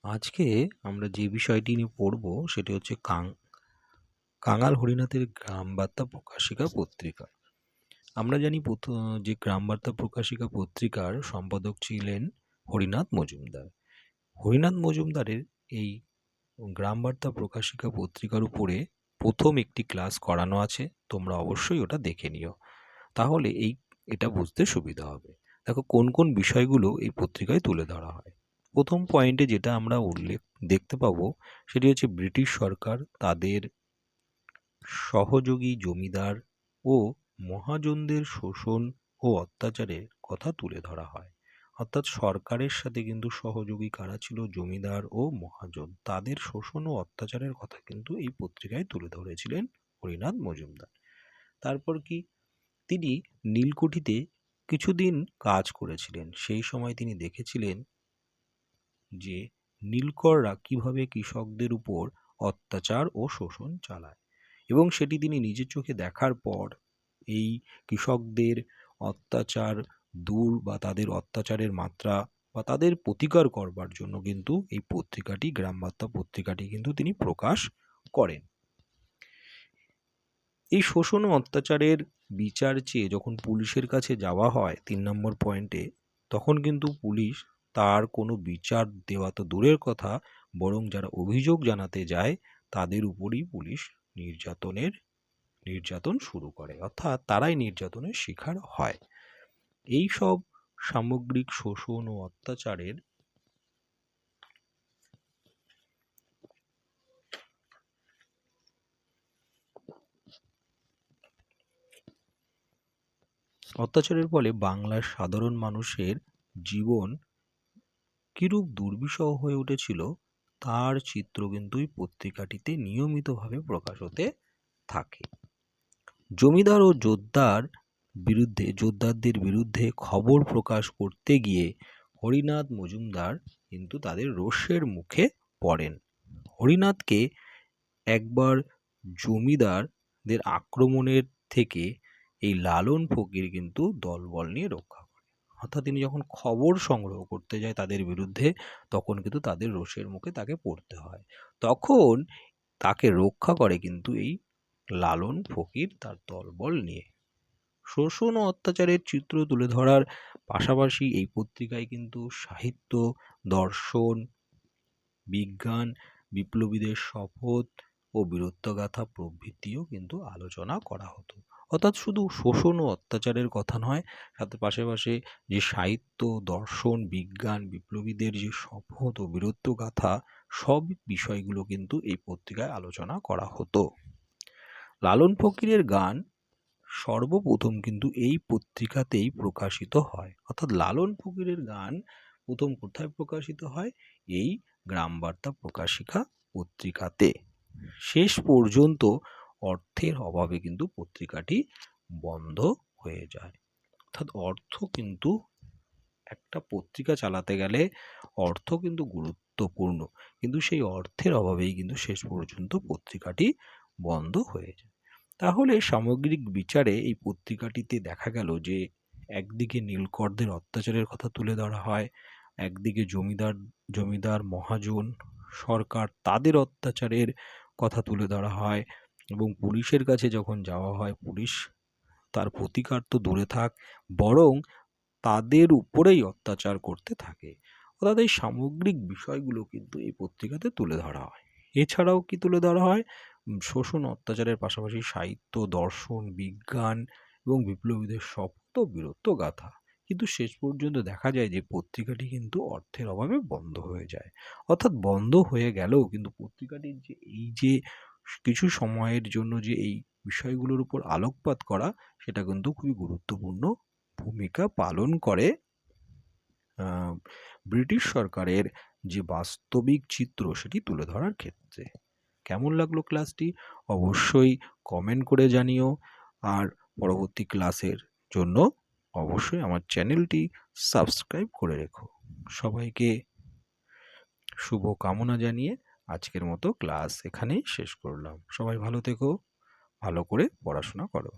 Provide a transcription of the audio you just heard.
আজকে আমরা যে বিষয়টি নিয়ে পড়ব সেটি হচ্ছে কাঙাল হরিনাথের গ্রাম বার্তা প্রকাশিকা পত্রিকা। আমরা জানি যে গ্রাম বার্তা প্রকাশিকা পত্রিকার সম্পাদক ছিলেন হরিনাথ মজুমদার। হরিনাথ মজুমদারের এই গ্রাম বার্তা প্রকাশিকা পত্রিকার উপরে প্রথম একটি ক্লাস করানো আছে, তোমরা অবশ্যই ওটা দেখে নিও, তাহলে এটা বুঝতে সুবিধা হবে। দেখো কোন কোন বিষয়গুলো এই পত্রিকায় তুলে ধরা হয়। প্রথম পয়েন্টে যেটা আমরা দেখতে পাবো সেটি হচ্ছে ব্রিটিশ সরকার তাদের সহযোগী জমিদার ও মহাজনদের শোষণ ও অত্যাচারের কথা তুলে ধরা হয়। অর্থাৎ সরকারের সাথে কিন্তু সহযোগী কারা ছিল? জমিদার ও মহাজন। তাদের শোষণ ও অত্যাচারের কথা কিন্তু এই পত্রিকায় তুলে ধরেছিলেন হরিনাথ মজুমদার। তারপর কি, তিনি নীলকুঠিতে কিছুদিন কাজ করেছিলেন। সেই সময় তিনি দেখেছিলেন যে নীলকররা কিভাবে কৃষকদের উপর অত্যাচার ও শোষণ চালায়, এবং সেটি তিনি নিজের চোখে দেখার পর এই কৃষকদের অত্যাচার দূর বা তাদের অত্যাচারের মাত্রা বা তাদের প্রতিকার করবার জন্য কিন্তু এই পত্রিকাটি, গ্রাম বার্তা পত্রিকাটি কিন্তু তিনি প্রকাশ করেন। এই শোষণ ও অত্যাচারের বিচার চেয়ে যখন পুলিশের কাছে যাওয়া হয় ৩ নম্বর পয়েন্টে, তখন কিন্তু পুলিশ তার কোনো বিচার দেওয়া তো দূরের কথা, বরং যারা অভিযোগ জানাতে যায় তাদের উপরই পুলিশ নির্যাতন শুরু করে, অর্থাৎ তারাই নির্যাতনের শিকার হয়। এই সব সামগ্রিক শোষণ ও অত্যাচারের ফলে বাংলার সাধারণ মানুষের জীবন কিরূপ দুর্বিষহ হয়ে উঠেছিল তার চিত্র কিন্তু এই পত্রিকাটিতে নিয়মিতভাবে প্রকাশ হতে থাকে। জমিদার ও জোদ্দারদের বিরুদ্ধে খবর প্রকাশ করতে গিয়ে হরিনাথ মজুমদার কিন্তু তাদের রোষের মুখে পড়েন। হরিনাথকে একবার জমিদারদের আক্রমণের থেকে এই লালন ফকির কিন্তু দলবল নিয়ে রক্ষা করে। অর্থাৎ তিনি যখন খবর সংগ্রহ করতে যায় তাদের বিরুদ্ধে, তখন কিন্তু তাদের রোষের মুখে তাকে পড়তে হয়। তখন তাকে রক্ষা করে কিন্তু এই লালন ফকির তার দলবল নিয়ে। শোষণ ও অত্যাচারের চিত্র তুলে ধরার পাশাপাশি এই পত্রিকায় কিন্তু সাহিত্য, দর্শন, বিজ্ঞান, বিপ্লবীদের শপথ ও বীরত্বগাথা প্রভৃতিও কিন্তু আলোচনা করা হতো। অর্থাৎ শুধু শোষণ ও অত্যাচারের কথা নয়, সাথে পাশে যে সাহিত্য, দর্শন, বিজ্ঞান, বিপ্লবীদের যে শপথ ও বীরত্বগাথা, সব বিষয়গুলো কিন্তু এই পত্রিকায় আলোচনা করা হতো। লালন ফকিরের গান সর্বপ্রথম কিন্তু এই পত্রিকাতেই প্রকাশিত হয়। অর্থাৎ লালন ফকিরের গান প্রথম কোথায় প্রকাশিত হয়? এই গ্রাম বার্তা প্রকাশিকা পত্রিকাতে। শেষ পর্যন্ত অর্থের অভাবে কিন্তু পত্রিকাটি বন্ধ হয়ে যায়। অর্থাৎ অর্থ কিন্তু, একটা পত্রিকা চালাতে গেলে অর্থ কিন্তু গুরুত্বপূর্ণ, কিন্তু সেই অর্থের অভাবেই কিন্তু শেষ পর্যন্ত পত্রিকাটি বন্ধ হয়ে যায়। তাহলে সামগ্রিক বিচারে এই পত্রিকাটিতে দেখা গেল যে একদিকে নীলকরদের অত্যাচারের কথা তুলে ধরা হয়, একদিকে জমিদার মহাজন সরকার তাদের অত্যাচারের কথা তুলে ধরা হয়, এবং পুলিশের কাছে যখন যাওয়া হয় পুলিশ তার প্রতিকার তো দূরে থাক, বরং তাদের উপরেই অত্যাচার করতে থাকে। অর্থাৎ এই সামগ্রিক বিষয়গুলো কিন্তু এই পত্রিকাতে তুলে ধরা হয়। এছাড়াও কি তুলে ধরা হয়? শোষণ অত্যাচারের পাশাপাশি সাহিত্য, দর্শন, বিজ্ঞান এবং বিপ্লবীদের শপথ ও বীরত্বগাথা। কিন্তু শেষ পর্যন্ত দেখা যায় যে পত্রিকাটি কিন্তু অর্থের অভাবে বন্ধ হয়ে যায়। অর্থাৎ বন্ধ হয়ে গেলেও কিন্তু পত্রিকাটির যে কিছু সময়ের জন্য যে এই বিষয়গুলোর উপর আলোকপাত করা, সেটা কিন্তু খুবই গুরুত্বপূর্ণ ভূমিকা পালন করে ব্রিটিশ সরকারের যে বাস্তবিক চিত্র সেটি তুলে ধরার ক্ষেত্রে। কেমন লাগলো ক্লাসটি? অবশ্যই কমেন্ট করে জানিও, আর পরবর্তী ক্লাসের জন্য অবশ্যই আমার চ্যানেলটি সাবস্ক্রাইব করে রেখো। সবাইকে শুভ কামনা জানিয়ে আজকের মতো ক্লাস এখানেই শেষ করলাম। সবাই ভালো থেকো, ভালো করে পড়াশোনা করো।